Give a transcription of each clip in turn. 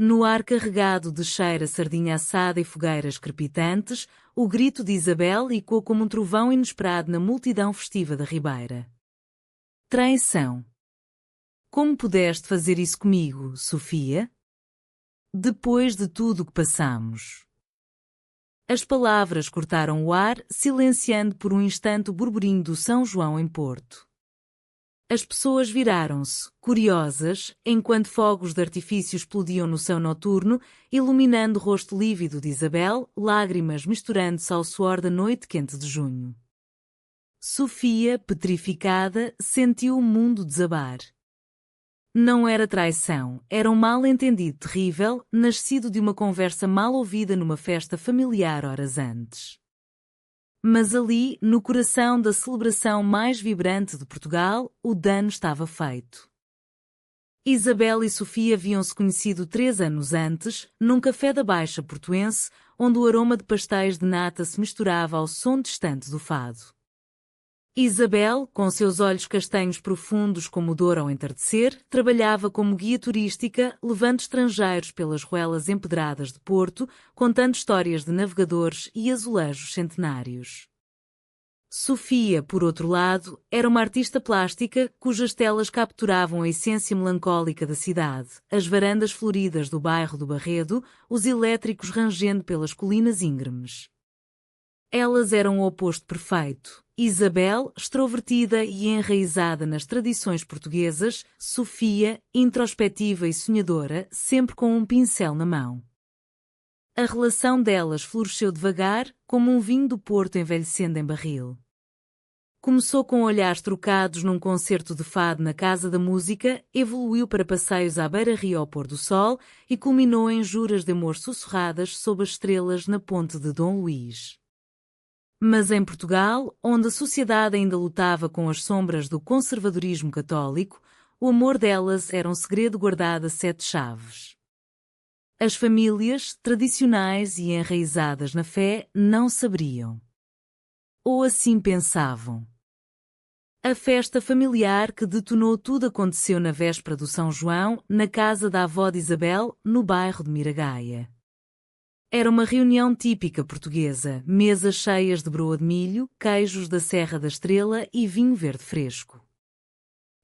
no ar carregado de cheira sardinha assada e fogueiras crepitantes, o grito de Isabel ecoou como um trovão inesperado na multidão festiva da Ribeira. Traição. Como pudeste fazer isso comigo, Sofia? Depois de tudo o que passamos. As palavras cortaram o ar, silenciando por um instante o burburinho do São João em Porto. As pessoas viraram-se, curiosas, enquanto fogos de artifício explodiam no céu noturno, iluminando o rosto lívido de Isabel, lágrimas misturando-se ao suor da noite quente de junho. Sofia, petrificada, sentiu o mundo desabar. Não era traição, era um mal-entendido terrível, nascido de uma conversa mal ouvida numa festa familiar horas antes. Mas ali, no coração da celebração mais vibrante de Portugal, o dano estava feito. Isabel e Sofia haviam-se conhecido 3 anos antes, num café da Baixa portuense, onde o aroma de pastéis de nata se misturava ao som distante do fado. Isabel, com seus olhos castanhos profundos como o Douro ao entardecer, trabalhava como guia turística, levando estrangeiros pelas ruelas empedradas de Porto, contando histórias de navegadores e azulejos centenários. Sofia, por outro lado, era uma artista plástica cujas telas capturavam a essência melancólica da cidade, as varandas floridas do bairro do Barredo, os elétricos rangendo pelas colinas íngremes. Elas eram o oposto perfeito. Isabel, extrovertida e enraizada nas tradições portuguesas, Sofia, introspectiva e sonhadora, sempre com um pincel na mão. A relação delas floresceu devagar, como um vinho do Porto envelhecendo em barril. Começou com olhares trocados num concerto de fado na Casa da Música, evoluiu para passeios à beira-rio ao pôr do sol e culminou em juras de amor sussurradas sob as estrelas na ponte de Dom Luís. Mas em Portugal, onde a sociedade ainda lutava com as sombras do conservadorismo católico, o amor delas era um segredo guardado a 7 chaves. As famílias, tradicionais e enraizadas na fé, não sabiam. Ou assim pensavam. A festa familiar que detonou tudo aconteceu na véspera do São João, na casa da avó de Isabel, no bairro de Miragaia. Era uma reunião típica portuguesa, mesas cheias de broa de milho, queijos da Serra da Estrela e vinho verde fresco.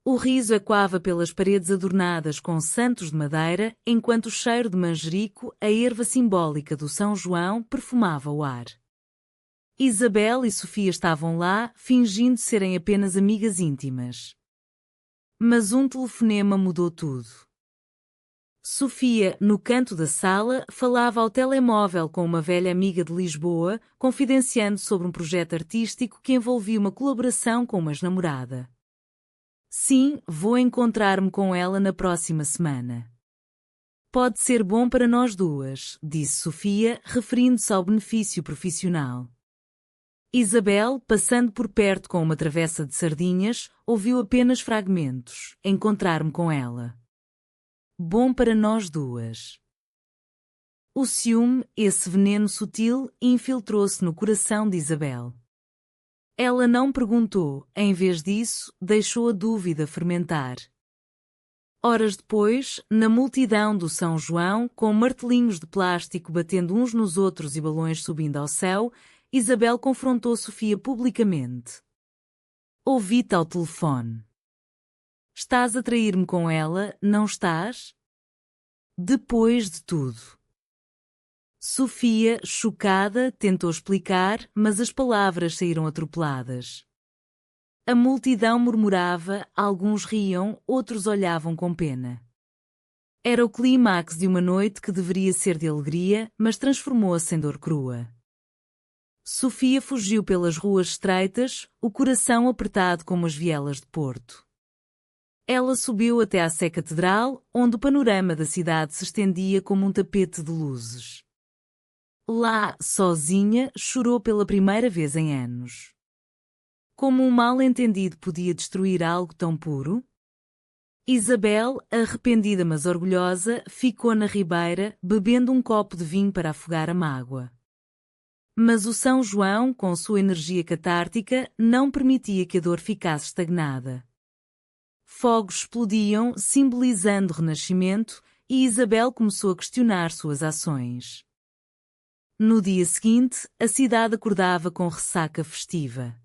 O riso ecoava pelas paredes adornadas com santos de madeira, enquanto o cheiro de manjerico, a erva simbólica do São João, perfumava o ar. Isabel e Sofia estavam lá, fingindo serem apenas amigas íntimas. Mas um telefonema mudou tudo. Sofia, no canto da sala, falava ao telemóvel com uma velha amiga de Lisboa, confidenciando sobre um projeto artístico que envolvia uma colaboração com uma ex-namorada. Sim, vou encontrar-me com ela na próxima semana. Pode ser bom para nós duas, disse Sofia, referindo-se ao benefício profissional. Isabel, passando por perto com uma travessa de sardinhas, ouviu apenas fragmentos. Encontrar-me com ela. Bom para nós duas. O ciúme, esse veneno sutil, infiltrou-se no coração de Isabel. Ela não perguntou, em vez disso, deixou a dúvida fermentar. Horas depois, na multidão do São João, com martelinhos de plástico batendo uns nos outros e balões subindo ao céu, Isabel confrontou Sofia publicamente. Ouvi-te ao telefone. Estás a trair-me com ela, não estás? Depois de tudo. Sofia, chocada, tentou explicar, mas as palavras saíram atropeladas. A multidão murmurava, alguns riam, outros olhavam com pena. Era o clímax de uma noite que deveria ser de alegria, mas transformou-se em dor crua. Sofia fugiu pelas ruas estreitas, o coração apertado como as vielas de Porto. Ela subiu até à Sé Catedral, onde o panorama da cidade se estendia como um tapete de luzes. Lá, sozinha, chorou pela primeira vez em anos. Como um mal-entendido podia destruir algo tão puro? Isabel, arrependida mas orgulhosa, ficou na ribeira, bebendo um copo de vinho para afogar a mágoa. Mas o São João, com sua energia catártica, não permitia que a dor ficasse estagnada. Fogos explodiam, simbolizando o renascimento, e Isabel começou a questionar suas ações. No dia seguinte, a cidade acordava com ressaca festiva.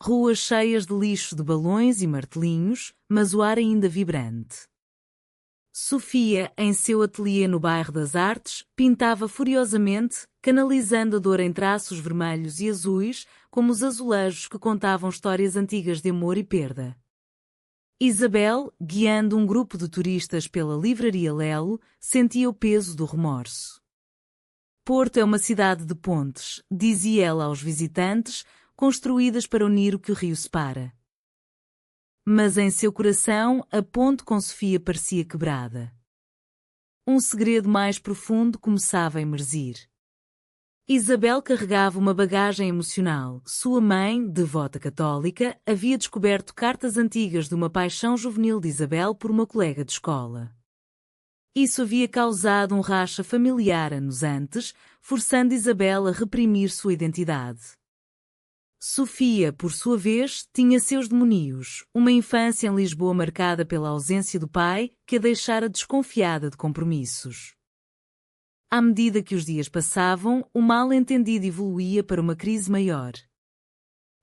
Ruas cheias de lixo de balões e martelinhos, mas o ar ainda vibrante. Sofia, em seu ateliê no bairro das Artes, pintava furiosamente, canalizando a dor em traços vermelhos e azuis, como os azulejos que contavam histórias antigas de amor e perda. Isabel, guiando um grupo de turistas pela livraria Lelo, sentia o peso do remorso. Porto é uma cidade de pontes, dizia ela aos visitantes, construídas para unir o que o rio separa. Mas em seu coração, a ponte com Sofia parecia quebrada. Um segredo mais profundo começava a emergir. Isabel carregava uma bagagem emocional. Sua mãe, devota católica, havia descoberto cartas antigas de uma paixão juvenil de Isabel por uma colega de escola. Isso havia causado um racha familiar anos antes, forçando Isabel a reprimir sua identidade. Sofia, por sua vez, tinha seus demónios, uma infância em Lisboa marcada pela ausência do pai, que a deixara desconfiada de compromissos. À medida que os dias passavam, o mal-entendido evoluía para uma crise maior.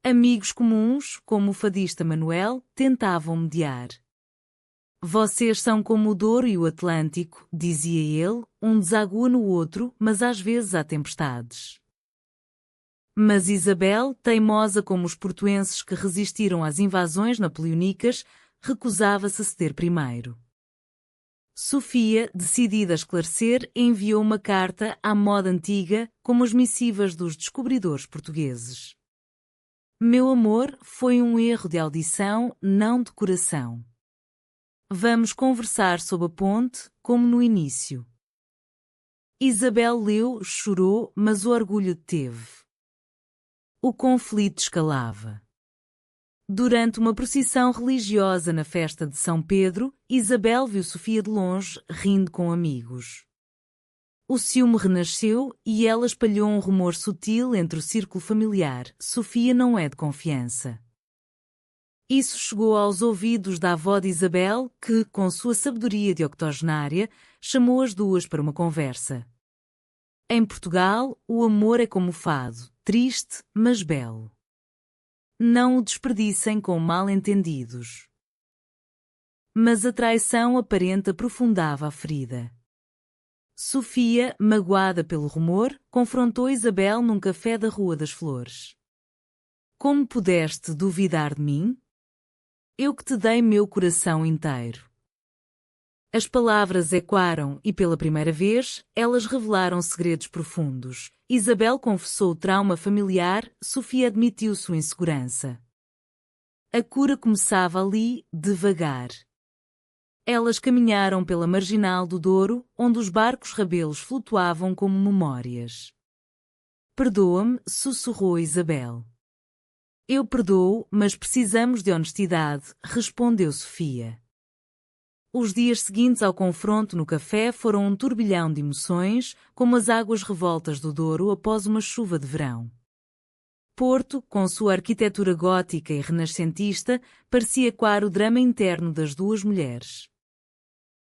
Amigos comuns, como o fadista Manuel, tentavam mediar. Vocês são como o Douro e o Atlântico, dizia ele, um desagua no outro, mas às vezes há tempestades. Mas Isabel, teimosa como os portuenses que resistiram às invasões napoleónicas, recusava-se a ceder primeiro. Sofia, decidida a esclarecer, enviou uma carta à moda antiga, como as missivas dos descobridores portugueses. Meu amor, foi um erro de audição, não de coração. Vamos conversar sob a ponte, como no início. Isabel leu, chorou, mas o orgulho deteve. O conflito escalava. Durante uma procissão religiosa na festa de São Pedro, Isabel viu Sofia de longe, rindo com amigos. O ciúme renasceu e ela espalhou um rumor sutil entre o círculo familiar: Sofia não é de confiança. Isso chegou aos ouvidos da avó de Isabel, que, com sua sabedoria de octogenária, chamou as duas para uma conversa. Em Portugal, o amor é como o fado, triste, mas belo. Não o desperdicem com mal-entendidos. Mas a traição aparente aprofundava a ferida. Sofia, magoada pelo rumor, confrontou Isabel num café da Rua das Flores. Como pudeste duvidar de mim? Eu que te dei meu coração inteiro. As palavras ecoaram e, pela primeira vez, elas revelaram segredos profundos. Isabel confessou o trauma familiar, Sofia admitiu sua insegurança. A cura começava ali, devagar. Elas caminharam pela marginal do Douro, onde os barcos rabelos flutuavam como memórias. Perdoa-me, sussurrou Isabel. Eu perdoo, mas precisamos de honestidade, respondeu Sofia. Os dias seguintes ao confronto no café foram um turbilhão de emoções, como as águas revoltas do Douro após uma chuva de verão. Porto, com sua arquitetura gótica e renascentista, parecia ecoar o drama interno das duas mulheres.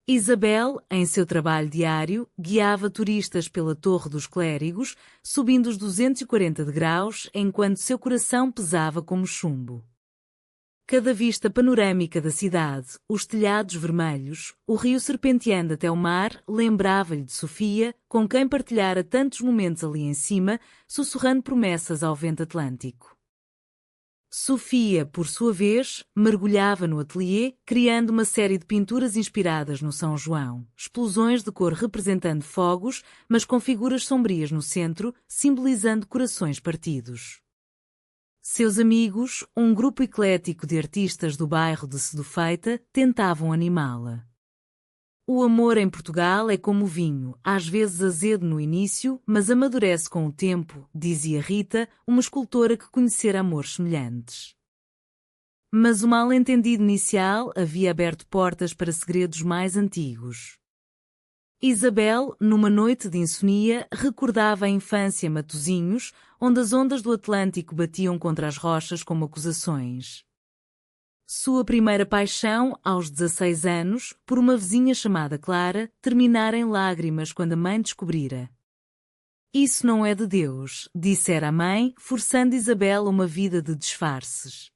Isabel, em seu trabalho diário, guiava turistas pela Torre dos Clérigos, subindo os 240 degraus, enquanto seu coração pesava como chumbo. Cada vista panorâmica da cidade, os telhados vermelhos, o rio serpenteando até o mar, lembrava-lhe de Sofia, com quem partilhara tantos momentos ali em cima, sussurrando promessas ao vento atlântico. Sofia, por sua vez, mergulhava no ateliê, criando uma série de pinturas inspiradas no São João, explosões de cor representando fogos, mas com figuras sombrias no centro, simbolizando corações partidos. Seus amigos, um grupo eclético de artistas do bairro de Sedufeita, tentavam animá-la. O amor em Portugal é como o vinho, às vezes azedo no início, mas amadurece com o tempo, dizia Rita, uma escultora que conhecera amores semelhantes. Mas o mal-entendido inicial havia aberto portas para segredos mais antigos. Isabel, numa noite de insonia, recordava a infância em Matosinhos, onde as ondas do Atlântico batiam contra as rochas como acusações. Sua primeira paixão, aos 16 anos, por uma vizinha chamada Clara, terminara em lágrimas quando a mãe descobrira. Isso não é de Deus, dissera a mãe, forçando Isabel a uma vida de disfarces.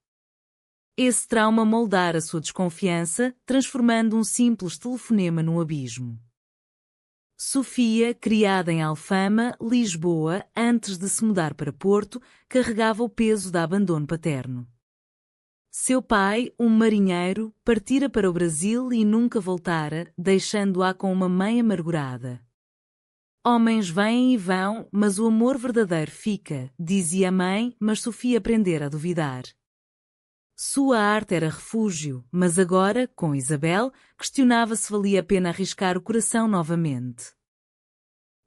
Esse trauma moldara sua desconfiança, transformando um simples telefonema num abismo. Sofia, criada em Alfama, Lisboa, antes de se mudar para Porto, carregava o peso do abandono paterno. Seu pai, um marinheiro, partira para o Brasil e nunca voltara, deixando-a com uma mãe amargurada. Homens vêm e vão, mas o amor verdadeiro fica, dizia a mãe, mas Sofia aprendera a duvidar. Sua arte era refúgio, mas agora, com Isabel, questionava se valia a pena arriscar o coração novamente.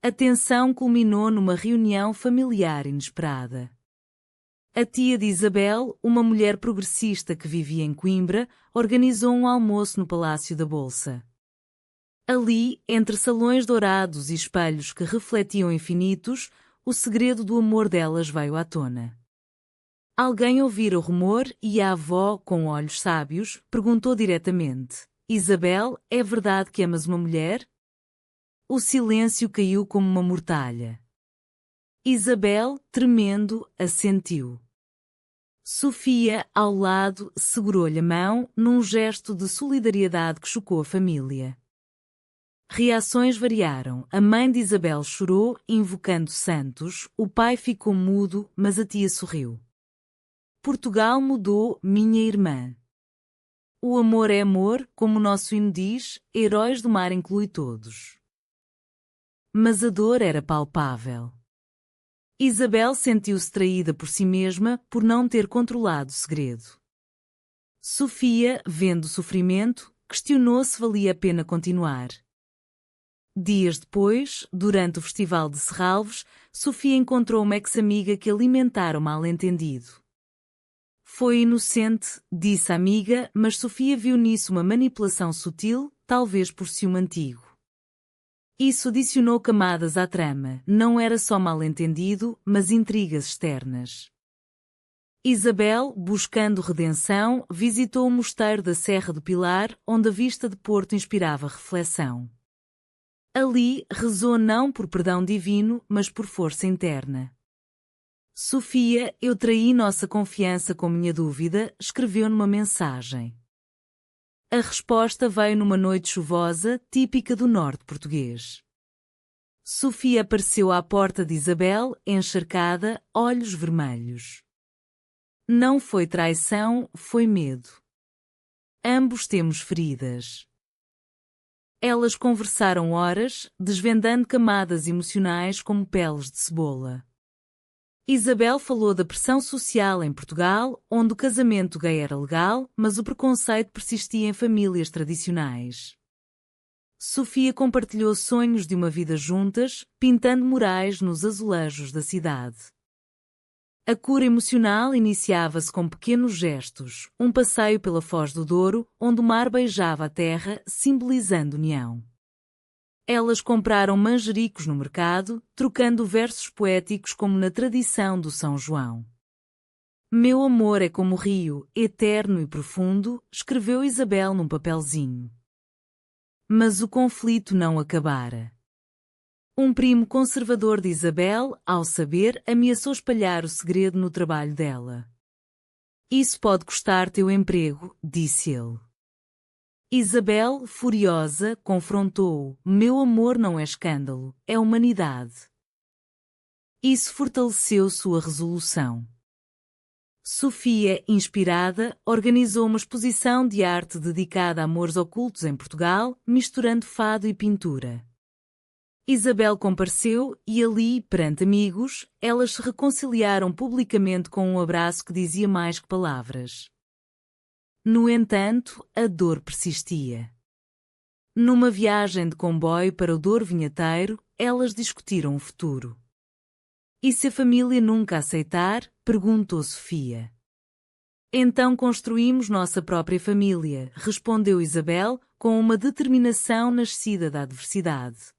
A tensão culminou numa reunião familiar inesperada. A tia de Isabel, uma mulher progressista que vivia em Coimbra, organizou um almoço no Palácio da Bolsa. Ali, entre salões dourados e espelhos que refletiam infinitos, o segredo do amor delas veio à tona. Alguém ouvira o rumor e a avó, com olhos sábios, perguntou diretamente: Isabel, é verdade que amas uma mulher? O silêncio caiu como uma mortalha. Isabel, tremendo, assentiu. Sofia, ao lado, segurou-lhe a mão, num gesto de solidariedade que chocou a família. Reações variaram. A mãe de Isabel chorou, invocando santos, o pai ficou mudo, mas a tia sorriu. Portugal mudou, minha irmã. O amor é amor, como o nosso hino diz, heróis do mar inclui todos. Mas a dor era palpável. Isabel sentiu-se traída por si mesma por não ter controlado o segredo. Sofia, vendo o sofrimento, questionou se valia a pena continuar. Dias depois, durante o Festival de Serralves, Sofia encontrou uma ex-amiga que alimentara o mal-entendido. Foi inocente, disse a amiga, mas Sofia viu nisso uma manipulação sutil, talvez por ciúme antigo. Isso adicionou camadas à trama, não era só mal-entendido, mas intrigas externas. Isabel, buscando redenção, visitou o mosteiro da Serra do Pilar, onde a vista de Porto inspirava reflexão. Ali, rezou não por perdão divino, mas por força interna. Sofia, eu traí nossa confiança com minha dúvida, escreveu numa mensagem. A resposta veio numa noite chuvosa, típica do norte português. Sofia apareceu à porta de Isabel, encharcada, olhos vermelhos. Não foi traição, foi medo. Ambos temos feridas. Elas conversaram horas, desvendando camadas emocionais como peles de cebola. Isabel falou da pressão social em Portugal, onde o casamento gay era legal, mas o preconceito persistia em famílias tradicionais. Sofia compartilhou sonhos de uma vida juntas, pintando murais nos azulejos da cidade. A cura emocional iniciava-se com pequenos gestos, um passeio pela Foz do Douro, onde o mar beijava a terra, simbolizando união. Elas compraram manjericos no mercado, trocando versos poéticos como na tradição do São João. Meu amor é como o rio, eterno e profundo, escreveu Isabel num papelzinho. Mas o conflito não acabara. Um primo conservador de Isabel, ao saber, ameaçou espalhar o segredo no trabalho dela. Isso pode custar teu emprego, disse ele. Isabel, furiosa, confrontou-o. Meu amor não é escândalo, é humanidade. Isso fortaleceu sua resolução. Sofia, inspirada, organizou uma exposição de arte dedicada a amores ocultos em Portugal, misturando fado e pintura. Isabel compareceu e ali, perante amigos, elas se reconciliaram publicamente com um abraço que dizia mais que palavras. No entanto, a dor persistia. Numa viagem de comboio para o Douro Vinheteiro, elas discutiram o futuro. E se a família nunca aceitar? Perguntou Sofia. Então construímos nossa própria família, respondeu Isabel, com uma determinação nascida da adversidade.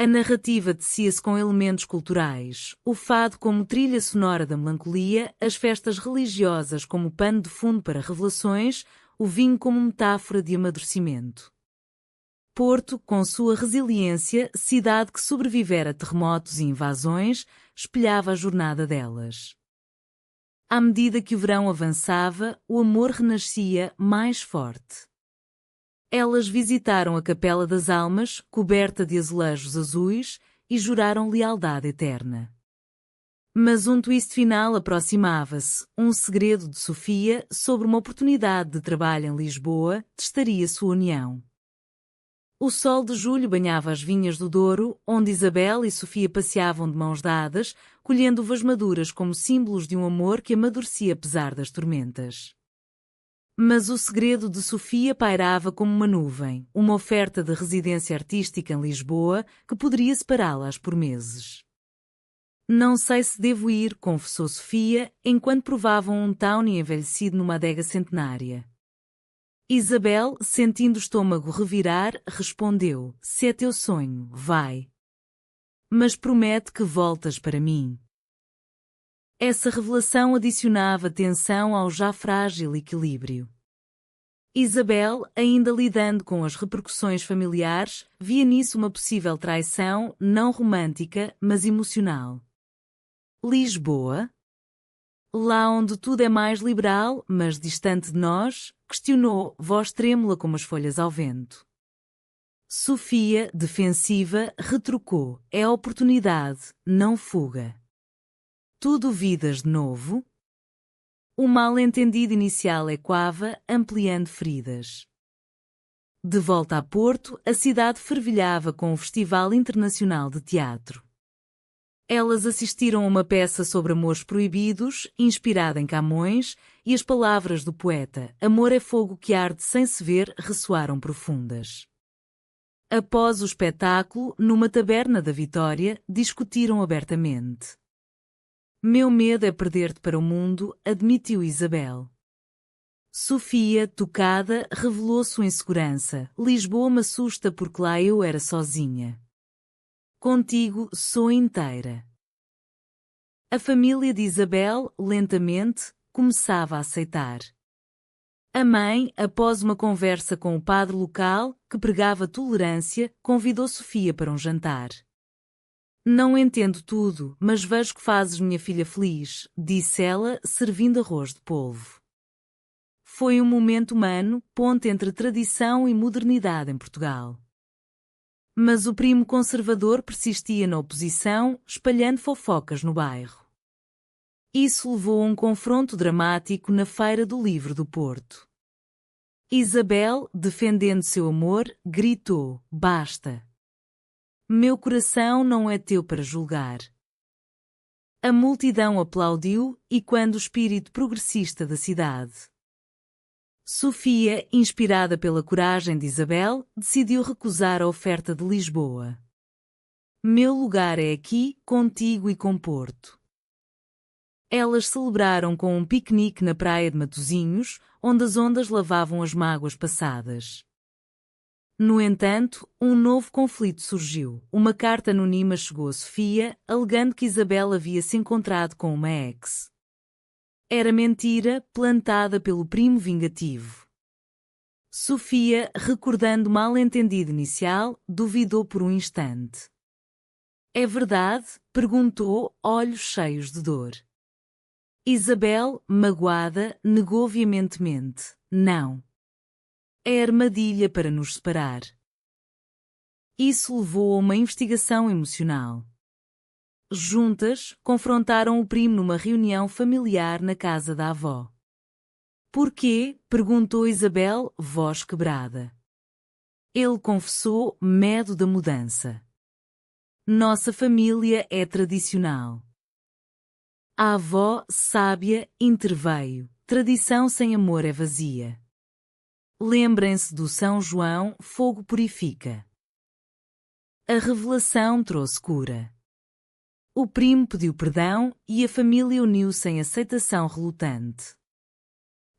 A narrativa tecia-se com elementos culturais, o fado como trilha sonora da melancolia, as festas religiosas como pano de fundo para revelações, o vinho como metáfora de amadurecimento. Porto, com sua resiliência, cidade que sobrevivera a terremotos e invasões, espelhava a jornada delas. À medida que o verão avançava, o amor renascia mais forte. Elas visitaram a Capela das Almas, coberta de azulejos azuis, e juraram lealdade eterna. Mas um twist final aproximava-se. Um segredo de Sofia sobre uma oportunidade de trabalho em Lisboa testaria sua união. O sol de julho banhava as vinhas do Douro, onde Isabel e Sofia passeavam de mãos dadas, colhendo uvas maduras como símbolos de um amor que amadurecia apesar das tormentas. Mas o segredo de Sofia pairava como uma nuvem, uma oferta de residência artística em Lisboa que poderia separá-las por meses. Não sei se devo ir, confessou Sofia, enquanto provavam um tawny envelhecido numa adega centenária. Isabel, sentindo o estômago revirar, respondeu: se é teu sonho, vai. Mas promete que voltas para mim. Essa revelação adicionava tensão ao já frágil equilíbrio. Isabel, ainda lidando com as repercussões familiares, via nisso uma possível traição, não romântica, mas emocional. Lisboa? Lá onde tudo é mais liberal, mas distante de nós? Questionou, voz trêmula como as folhas ao vento. Sofia, defensiva, retrucou: é oportunidade, não fuga. Tu duvidas de novo? O mal-entendido inicial ecoava, ampliando feridas. De volta a Porto, a cidade fervilhava com o Festival Internacional de Teatro. Elas assistiram a uma peça sobre amores proibidos, inspirada em Camões, e as palavras do poeta "Amor é fogo que arde sem se ver" ressoaram profundas. Após o espetáculo, numa taberna da Vitória, discutiram abertamente. Meu medo é perder-te para o mundo, admitiu Isabel. Sofia, tocada, revelou sua insegurança. Lisboa me assusta porque lá eu era sozinha. Contigo sou inteira. A família de Isabel, lentamente, começava a aceitar. A mãe, após uma conversa com o padre local, que pregava tolerância, convidou Sofia para um jantar. Não entendo tudo, mas vejo que fazes minha filha feliz, disse ela, servindo arroz de polvo. Foi um momento humano, ponte entre tradição e modernidade em Portugal. Mas o primo conservador persistia na oposição, espalhando fofocas no bairro. Isso levou a um confronto dramático na Feira do Livro do Porto. Isabel, defendendo seu amor, gritou: basta! Meu coração não é teu para julgar. A multidão aplaudiu, e quando o espírito progressista da cidade. Sofia, inspirada pela coragem de Isabel, decidiu recusar a oferta de Lisboa. Meu lugar é aqui, contigo e com Porto. Elas celebraram com um piquenique na praia de Matosinhos, onde as ondas lavavam as mágoas passadas. No entanto, um novo conflito surgiu. Uma carta anônima chegou a Sofia, alegando que Isabel havia se encontrado com uma ex. Era mentira, plantada pelo primo vingativo. Sofia, recordando o mal-entendido inicial, duvidou por um instante. É verdade? Perguntou, olhos cheios de dor. Isabel, magoada, negou veementemente: não. É armadilha para nos separar. Isso levou a uma investigação emocional. Juntas, confrontaram o primo numa reunião familiar na casa da avó. Porquê? Perguntou Isabel, voz quebrada. Ele confessou, medo da mudança. Nossa família é tradicional. A avó, sábia, interveio. Tradição sem amor é vazia. Lembrem-se do São João, fogo purifica. A revelação trouxe cura. O primo pediu perdão e a família uniu-se em aceitação relutante.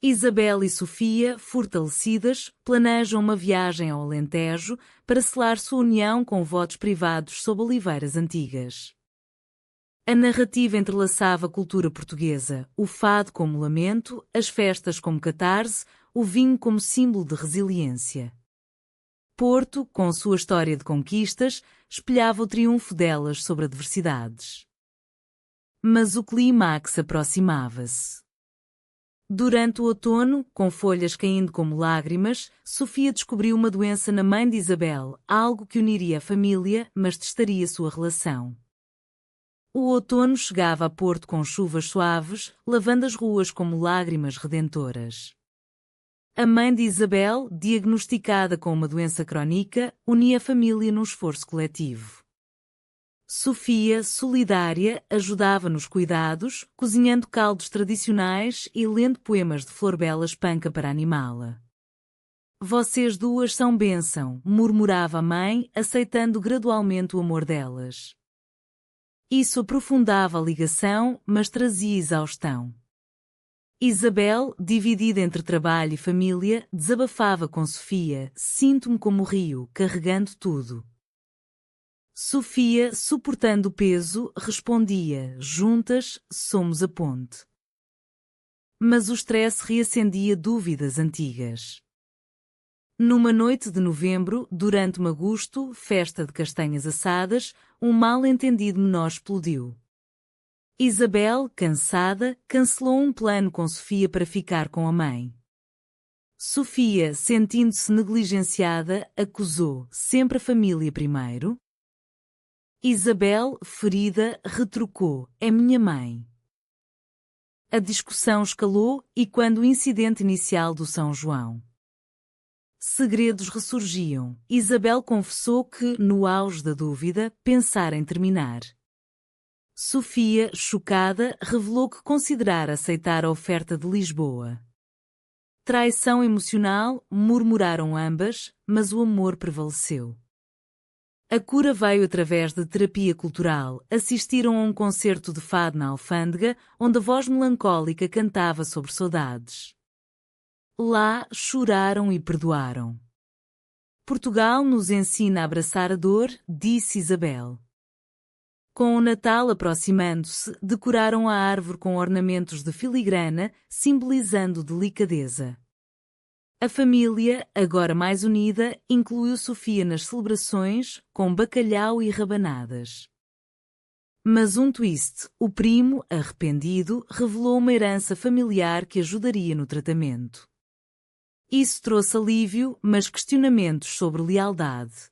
Isabel e Sofia, fortalecidas, planejam uma viagem ao Alentejo para selar sua união com votos privados sob oliveiras antigas. A narrativa entrelaçava a cultura portuguesa, o fado como lamento, as festas como catarse, o vinho como símbolo de resiliência. Porto, com sua história de conquistas, espelhava o triunfo delas sobre adversidades. Mas o clímax aproximava-se. Durante o outono, com folhas caindo como lágrimas, Sofia descobriu uma doença na mãe de Isabel, algo que uniria a família, mas testaria sua relação. O outono chegava a Porto com chuvas suaves, lavando as ruas como lágrimas redentoras. A mãe de Isabel, diagnosticada com uma doença crónica, unia a família num esforço coletivo. Sofia, solidária, ajudava nos cuidados, cozinhando caldos tradicionais e lendo poemas de Florbela Espanca para animá-la. Vocês duas são bênção, murmurava a mãe, aceitando gradualmente o amor delas. Isso aprofundava a ligação, mas trazia exaustão. Isabel, dividida entre trabalho e família, desabafava com Sofia: sinto-me como o rio, carregando tudo. Sofia, suportando o peso, respondia: juntas, somos a ponte. Mas o stress reacendia dúvidas antigas. Numa noite de novembro, durante Magusto, festa de castanhas assadas, um mal-entendido menor explodiu. Isabel, cansada, cancelou um plano com Sofia para ficar com a mãe. Sofia, sentindo-se negligenciada, acusou: sempre a família primeiro. Isabel, ferida, retrucou: é minha mãe. A discussão escalou e quando o incidente inicial do São João. Segredos ressurgiam. Isabel confessou que, no auge da dúvida, pensara em terminar. Sofia, chocada, revelou que considerara aceitar a oferta de Lisboa. Traição emocional, murmuraram ambas, mas o amor prevaleceu. A cura veio através de terapia cultural. Assistiram a um concerto de fado na Alfândega, onde a voz melancólica cantava sobre saudades. Lá choraram e perdoaram. Portugal nos ensina a abraçar a dor, disse Isabel. Com o Natal aproximando-se, decoraram a árvore com ornamentos de filigrana, simbolizando delicadeza. A família, agora mais unida, incluiu Sofia nas celebrações, com bacalhau e rabanadas. Mas um twist: o primo, arrependido, revelou uma herança familiar que ajudaria no tratamento. Isso trouxe alívio, mas questionamentos sobre lealdade.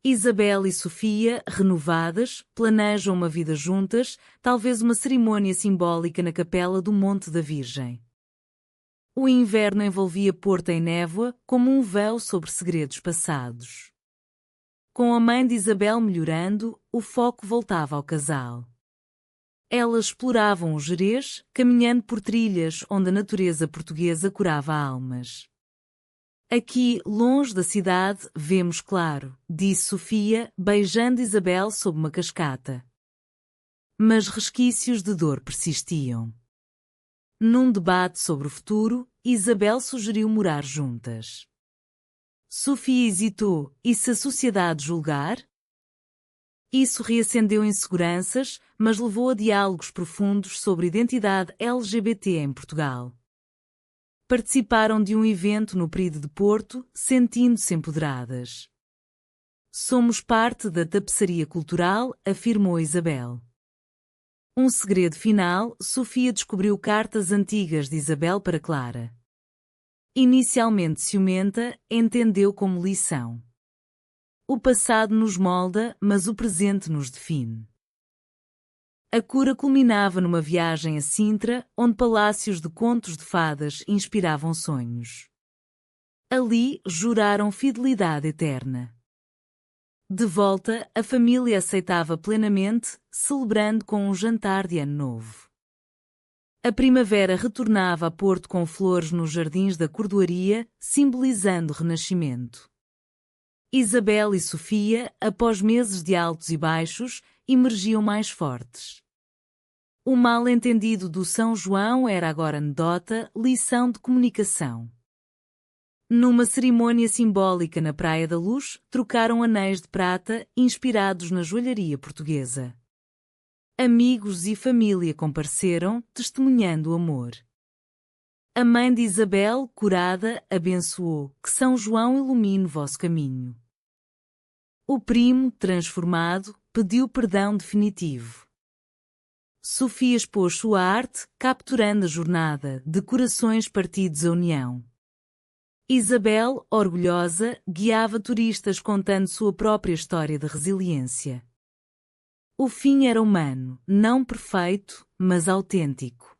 Isabel e Sofia, renovadas, planejam uma vida juntas, talvez uma cerimônia simbólica na capela do Monte da Virgem. O inverno envolvia Porto em névoa, como um véu sobre segredos passados. Com a mãe de Isabel melhorando, o foco voltava ao casal. Elas exploravam o Gerês, caminhando por trilhas onde a natureza portuguesa curava almas. Aqui, longe da cidade, vemos claro, disse Sofia, beijando Isabel sob uma cascata. Mas resquícios de dor persistiam. Num debate sobre o futuro, Isabel sugeriu morar juntas. Sofia hesitou: e se a sociedade julgar? Isso reacendeu inseguranças, mas levou a diálogos profundos sobre identidade LGBT em Portugal. Participaram de um evento no Pride de Porto, sentindo-se empoderadas. Somos parte da tapeçaria cultural, afirmou Isabel. Um segredo final: Sofia descobriu cartas antigas de Isabel para Clara. Inicialmente ciumenta, entendeu como lição. O passado nos molda, mas o presente nos define. A cura culminava numa viagem a Sintra, onde palácios de contos de fadas inspiravam sonhos. Ali, juraram fidelidade eterna. De volta, a família aceitava plenamente, celebrando com um jantar de Ano Novo. A primavera retornava a Porto com flores nos jardins da cordoaria, simbolizando o renascimento. Isabel e Sofia, após meses de altos e baixos, emergiam mais fortes. O mal-entendido do São João era agora anedota, lição de comunicação. Numa cerimônia simbólica na Praia da Luz, trocaram anéis de prata, inspirados na joalharia portuguesa. Amigos e família compareceram, testemunhando o amor. A mãe de Isabel, curada, abençoou: que São João ilumine vosso caminho. O primo, transformado, pediu perdão definitivo. Sofia expôs sua arte, capturando a jornada, de corações partidos à união. Isabel, orgulhosa, guiava turistas contando sua própria história de resiliência. O fim era humano, não perfeito, mas autêntico.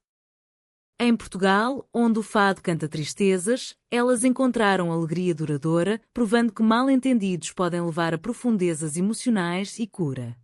Em Portugal, onde o fado canta tristezas, elas encontraram alegria duradoura, provando que mal-entendidos podem levar a profundezas emocionais e cura.